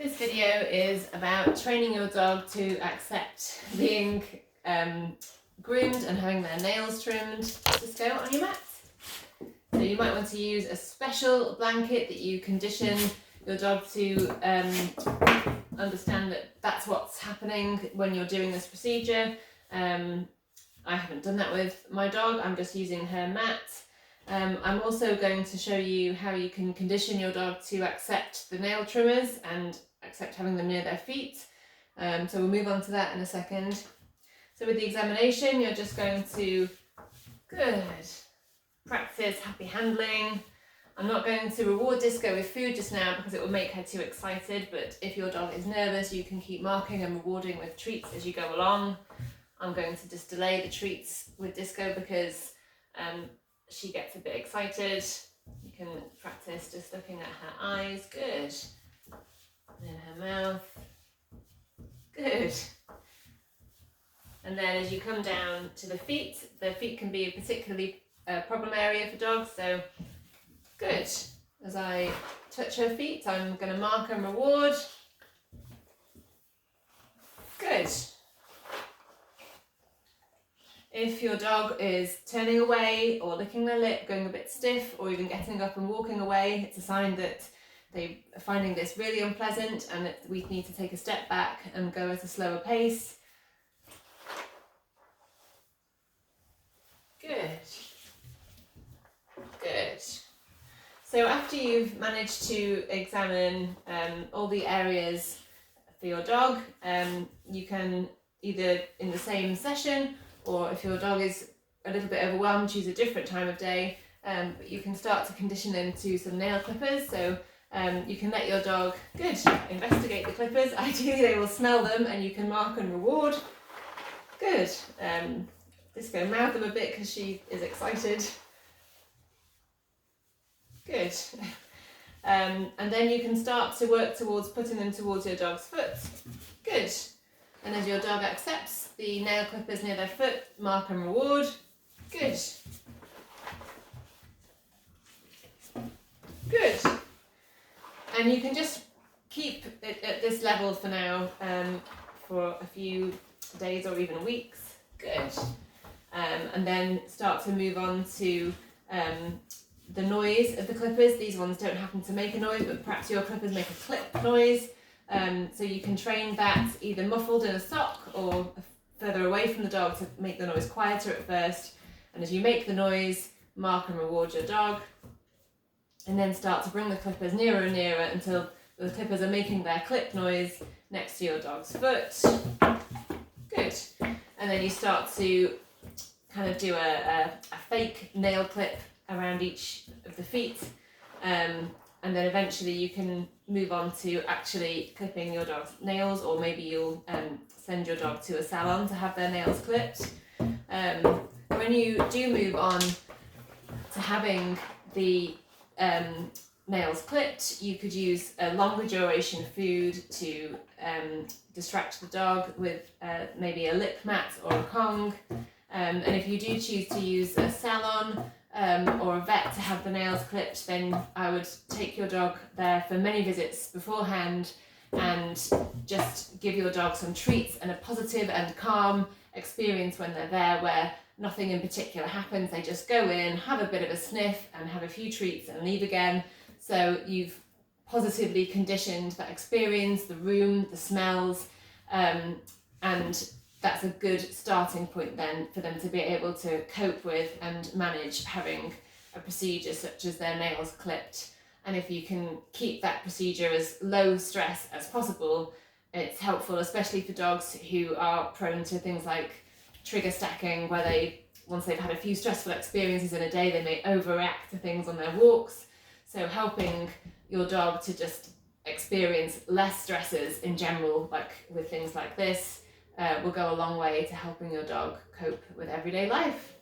This video is about training your dog to accept being groomed and having their nails trimmed. Just go on your mat. So you might want to use a special blanket that you condition your dog to understand that that's what's happening when you're doing this procedure. I haven't done that with my dog, I'm just using her mat. I'm also going to show you how you can condition your dog to accept the nail trimmers and accept having them near their feet. So we'll move on to that in a second. So with the examination, you're just going to, practice happy handling. I'm not going to reward Disco with food just now because it will make her too excited, but if your dog is nervous, you can keep marking and rewarding with treats as you go along. I'm going to just delay the treats with Disco because she gets a bit excited. You can practice just looking at her eyes, good. And her mouth, good. And then as you come down to the feet can be a particularly problem area for dogs, so good. As I touch her feet, I'm going to mark and reward. Good. If your dog is turning away or licking their lip, going a bit stiff, or even getting up and walking away, it's a sign that they're finding this really unpleasant and that we need to take a step back and go at a slower pace. Good. Good. So after you've managed to examine all the areas for your dog, you can either in the same session, or if your dog is a little bit overwhelmed, choose a different time of day, but you can start to condition them to some nail clippers. So you can let your dog, investigate the clippers. Ideally they will smell them and you can mark and reward. Good. Just go mouth them a bit because she is excited. Good. And then you can start to work towards putting them towards your dog's foot. Good. And as your dog accepts the nail clippers near their foot, mark and reward. Good. Good. And you can just keep it at this level for now, for a few days or even weeks. Good. And then start to move on to the noise of the clippers. These ones don't happen to make a noise, but perhaps your clippers make a clip noise. So you can train that either muffled in a sock or further away from the dog to make the noise quieter at first. And as you make the noise, mark and reward your dog. And then start to bring the clippers nearer and nearer until the clippers are making their clip noise next to your dog's foot. Good. And then you start to kind of do a fake nail clip around each of the feet. And then eventually you can move on to actually clipping your dog's nails, or maybe you'll send your dog to a salon to have their nails clipped. When you do move on to having the nails clipped, you could use a longer duration food to distract the dog with maybe a lip mat or a Kong. And if you do choose to use a salon or a vet to have the nails clipped, then I would take your dog there for many visits beforehand and just give your dog some treats and a positive and calm experience when they're there, where nothing in particular happens. They just go in, have a bit of a sniff and have a few treats and leave again. So you've positively conditioned that experience, the room, the smells, and that's a good starting point then for them to be able to cope with and manage having a procedure such as their nails clipped. And if you can keep that procedure as low stress as possible, it's helpful, especially for dogs who are prone to things like trigger stacking, where once they've had a few stressful experiences in a day, they may overreact to things on their walks. So helping your dog to just experience less stresses in general, like with things like this, will go a long way to helping your dog cope with everyday life.